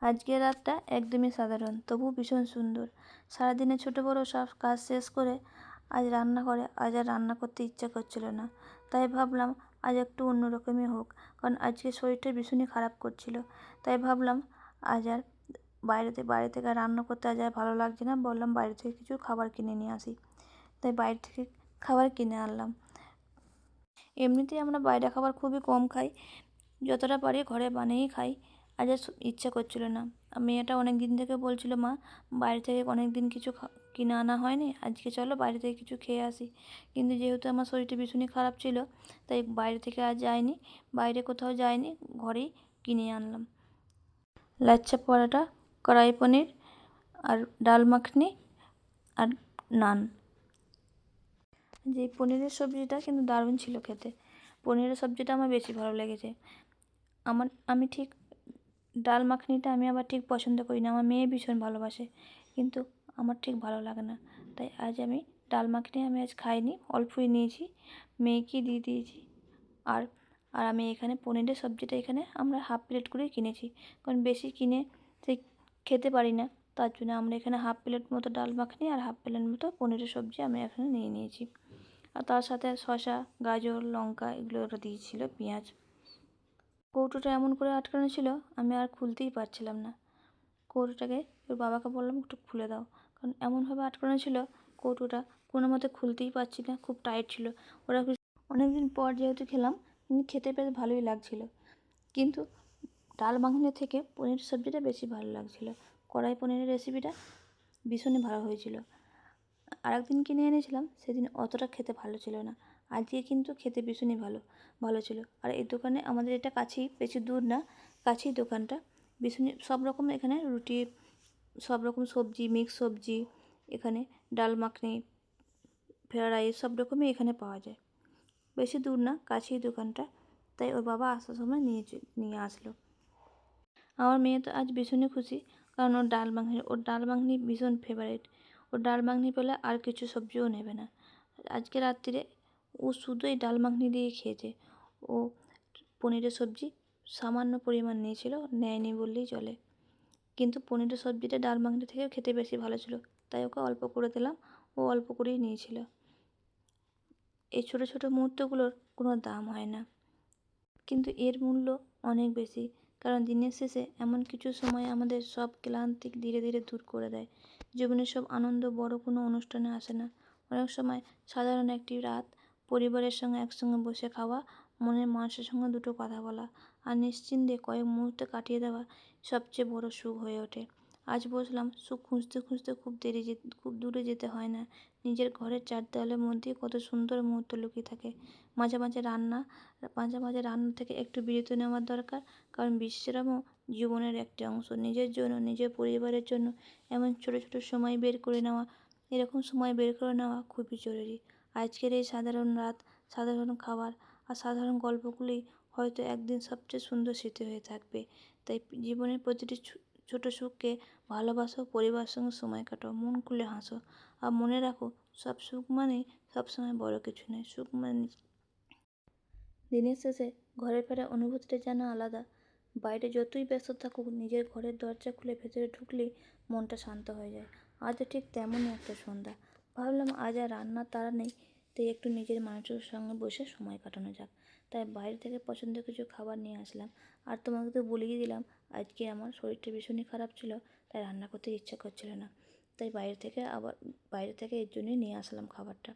আজকের রাতটা একদমই সাধারণ, তবু ভীষণ সুন্দর। সারাদিনে ছোটো বড়ো সব কাজ শেষ করে আজ আজ আর রান্না করতে ইচ্ছা করছিল না। তাই ভাবলাম আজ একটু অন্যরকমই হোক, কারণ আজকে শরীরটা ভীষণই খারাপ করছিল। তাই ভাবলাম আজ আর বাইরে থেকে আর রান্না করতে আজ আর ভালো লাগছে না, বললাম বাইরে থেকে কিছু খাবার কিনে নিয়ে আসি। তাই বাইরে থেকে খাবার কিনে আনলাম। এমনিতেই আমরা বাইরে খাবার খুবই কম খাই, যতটা পারি ঘরে বানিয়েই খাই। আজ আর ইচ্ছা করছিল না। মেয়েটা অনেক দিন থেকে বলছিল, মা বাইরে থেকে অনেক দিন কিছু কিনে আনা হয়নি, আজকে চলো বাইরে থেকে কিছু খেয়ে আসি। কিন্তু যেহেতু আমার শরীরটা ভীষণই খারাপ ছিল, তাই বাইরে থেকে আর যাইনি, বাইরে কোথাও যাইনি, ঘরেই কিনে আনলাম লাচ্ছা পরোটা, কড়াই পনির আর ডাল মাখনি আর নান। যে পনিরের সবজিটা কিন্তু দারুণ ছিল খেতে। পনিরের সবজিটা আমার বেশি ভালো লেগেছে। আমি ঠিক ডাল মাখনিটা আমি আবার ঠিক পছন্দ করি না, আমার মেয়ে ভীষণ ভালোবাসে, কিন্তু আমার ঠিক ভালো লাগে না। তাই আজ আমি ডাল মাখনি আমি আজ খাইনি, অল্পই নিয়েছি, মেয়েকে দিয়ে দিয়েছি। আর আর আমি এখানে পনিরের সবজিটা এখানে আমরা হাফ প্লেট করেই কিনেছি, কারণ বেশি কিনে সেই খেতে পারি না। তার জন্য আমরা এখানে হাফ প্লেট মতো ডাল মাখনি আর হাফ প্লেট মতো পনিরের সবজি আমি এখানে নিয়ে নিয়েছি। আর তার সাথে শসা, গাজর, লঙ্কা এগুলো ওরা দিয়েছিল, পেঁয়াজ। কৌটোটা এমন করে আটকানো ছিল আমি আর খুলতেই পারছিলাম না। কৌটোটাকে ওর বাবাকে বললাম একটু খুলে দাও, কারণ এমনভাবে আটকানো ছিল কৌটোটা কোনো মতে খুলতেই পারছি না, খুব টাইট ছিল। ওরা অনেকদিন পর যেহেতু খেলাম, কিন্তু খেতে বেশ ভালোই লাগছিল। কিন্তু ডাল মাখনি থেকে পনির সবজিটা বেশি ভালো লাগছিল। কড়াই পনিরের রেসিপিটা ভীষণই ভালো হয়েছিল। আরেকদিন কিনে এনেছিলাম, সেদিন অতটা খেতে ভালো ছিল না। আজকে কিন্তু খেতে ভীষণই ভালো ছিল। আর এই দোকানে আমাদের এটা কাছেই, বেশি দূর না, কাছেই দোকানটা। ভীষণই সব রকম এখানে রুটি, সব রকম সবজি, মিক্স সবজি, এখানে ডাল মাখনি, ফ্রায়েড রাইস সব রকমই এখানে পাওয়া যায়। বেশি দূর না, কাছেই দোকানটা। তাই ওর বাবা আসার সময় নিয়ে আসলো। আমার মেয়ে তো আজ ভীষণই খুশি, কারণ ওর ডাল মাখনি ভীষণ ফেভারিট। ওর ডাল মাখনি পেলে আর কিছু সবজিও নেবে না। আজকে রাত্রিরে ও শুধু এই ডাল মাখনি দিয়ে খেয়েছে। ও পনিরের সবজি সামান্য পরিমাণ নিয়েছিল, নেয়নি বললেই চলে। কিন্তু পনিরের সবজিটা ডাল মাখনি থেকেও খেতে বেশি ভালো ছিল, তাই ওকে অল্প করে দিলাম, ও অল্প করেই নিয়েছিল। এই ছোটো ছোটো মুহূর্তগুলোর কোনো দাম হয় না, কিন্তু এর মূল্য অনেক বেশি। কারণ দিনের শেষে এমন কিছু সময় আমাদের সব ক্লান্তি ধীরে ধীরে দূর করে দেয়। জীবনের সব আনন্দ বড় কোনো অনুষ্ঠানে আসে না। অনেক সময় সাধারণ একটি রাত, পরিবারের সঙ্গে একসঙ্গে বসে খাওয়া, মনের মানুষের সঙ্গে দুটো কথা বলা আর নিশ্চিন্তে কয়েক মুহূর্ত কাটিয়ে দেওয়া সবচেয়ে বড় সুখ হয়ে ওঠে। আজ বসলাম, সুখ খুঁজতে খুঁজতে খুব দূরে যেতে হয় না। নিজের ঘরের চার দেওয়ালের মধ্যেই কত সুন্দর মুহূর্ত লুকিয়ে থাকে। মাঝে মাঝে রান্না থেকে একটু বিরতি নেওয়ার দরকার, কারণ বিশ্রামও জীবনের একটি অংশ। নিজের জন্য, নিজের পরিবারের জন্য এমন ছোটো ছোটো সময় বের করে নেওয়া, এরকম সময় বের করে নেওয়া খুবই জরুরি। আজকের এই সাধারণ রাত, সাধারণ খাবার আর সাধারণ গল্পগুলি হয়তো একদিন সবচেয়ে সুন্দর স্মৃতি হয়ে থাকবে। তাই জীবনের প্রতিটি ছোটো সুখকে ভালোবাসো, পরিবারের সঙ্গে সময় কাটাও, মন খুলে হাসো। আর মনে রাখো, সব সুখ মানেই সবসময় বড় কিছু নয়। সুখ মানে দিনের শেষে ঘরে ফেরার অনুভূতিটা যেন আলাদা। বাইরে যতই ব্যস্ত থাকুক, নিজের ঘরের দরজা খুলে ভেতরে ঢুকলেই মনটা শান্ত হয়ে যায়। আজও ঠিক তেমনই একটা সন্ধ্যা। ভাবলাম আজ আর রান্নার তাড়া নেই, তাই একটু নিজের মানুষের সঙ্গে বসে সময় কাটানো যাক। তাই বাইরে থেকে পছন্দের কিছু খাবার নিয়ে আসলাম। আর তোমাকে তো বলেই দিলাম, আজকে আমার শরীরটা ভীষণই খারাপ ছিল, তাই রান্না করতে ইচ্ছা করছিল না। তাই বাইরে থেকে এর জন্যই নিয়ে আসলাম খাবারটা।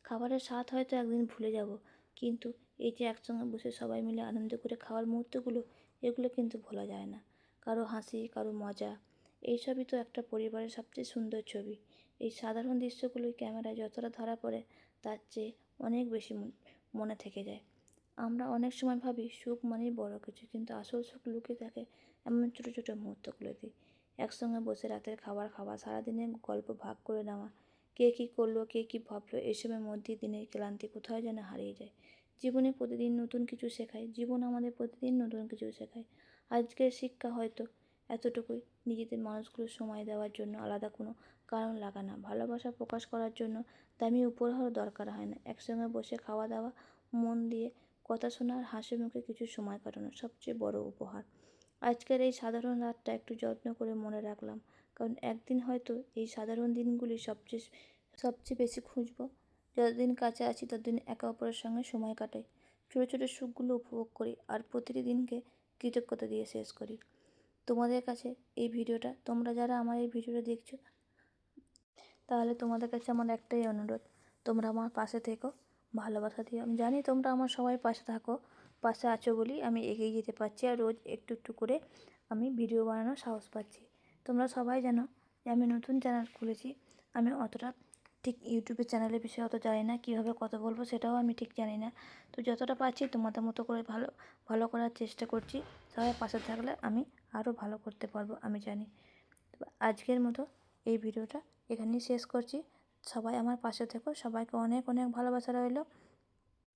খাবারের স্বাদ হয়তো একদিন ভুলে যাব, কিন্তু এই যে একসঙ্গে বসে সবাই মিলে আনন্দ করে খাওয়ার মুহূর্তগুলো, এগুলো কিন্তু ভোলা যায় না। কারো হাসি, কারো মজা, এইসবই তো একটা পরিবারের সবচেয়ে সুন্দর ছবি। এই সাধারণ দৃশ্যগুলোই ক্যামেরায় যতটা ধরা পড়ে, তার চেয়ে অনেক বেশি মনে থেকে যায়। আমরা অনেক সময় ভাবি সুখ মানেই বড় কিছু, কিন্তু আসল সুখ লুকিয়ে থাকে এমন ছোটো ছোটো মুহূর্তগুলোতেই। একসঙ্গে বসে রাতের খাবার খাওয়া, সারাদিনের গল্প ভাগ করে নেওয়া, কে কী করলো, কে কী ভাবলো, এসবের মধ্যেই দিনের ক্লান্তি কোথায় যেন হারিয়ে যায়। জীবনে প্রতিদিন নতুন কিছু শেখায়, জীবন আমাদের প্রতিদিন নতুন কিছু শেখায়। আজকের শিক্ষা হয়তো এতটুকুই, নিজেদের মানুষগুলোর সময় দেওয়ার জন্য আলাদা কোনো কারণ লাগা না, ভালোবাসা প্রকাশ করার জন্য দামি উপহারও দরকার হয় না। একসঙ্গে বসে খাওয়া দাওয়া, মন দিয়ে কথা শোনা আর হাসি মুখে কিছু সময় কাটানো সবচেয়ে বড় উপহার। আজকের এই সাধারণ রাতটা একটু যত্ন করে মনে রাখলাম, কারণ একদিন হয়তো এই সাধারণ দিনগুলি সবচেয়ে বেশি খুঁজব। যতদিন কাছে আছি ততদিন একে অপরের সঙ্গে সময় কাটাই, ছোটো ছোটো সুখগুলো উপভোগ করি আর প্রতিটি দিনকে কৃতজ্ঞতা দিয়ে শেষ করি। তোমাদের কাছে এই ভিডিওটা, তোমরা যারা আমার এই ভিডিওটা দেখছো, তাহলে তোমাদের কাছে আমার একটাই অনুরোধ, তোমরা আমার পাশে থেকো, ভালোবাসা দিও। আমি জানি তোমরা আমার সবাই পাশে আছো বলেই আমি এগিয়ে যেতে পারছি আর রোজ একটু একটু করে আমি ভিডিও বানানোর সাহস পাচ্ছি। তোমরা সবাই জানো যে আমি নতুন চ্যানেল খুলেছি। আমি অতটা ঠিক ইউটিউবের চ্যানেলের বিষয়ে অত জানি না, কীভাবে কথা বলবো সেটাও আমি ঠিক জানি না। তো যতটা পারছি তোমাদের মতো করে ভালো করার চেষ্টা করছি। সবাই পাশে থাকলে আমি আরও ভালো করতে পারবো আমি জানি। আজকের মতো এই ভিডিওটা এখানেই শেষ করছি। সবাই আমার পাশে থেকো, সবাইকে অনেক অনেক ভালোবাসা রইল।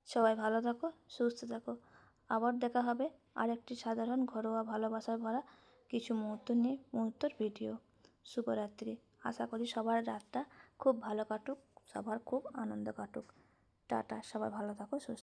সবাই ভালো থাকো, সুস্থ থাকো। আবার দেখা হবে আরেকটি সাধারণ ঘরোয়া ভালোবাসায় ভরা কিছু মুহূর্তর ভিডিও। শুভরাত্রি। আশা করি সবার রাতটা খুব ভালো কাটুক, সবার খুব আনন্দ কাটুক। টাটা, সবাই ভালো থাকো, সুস্থ।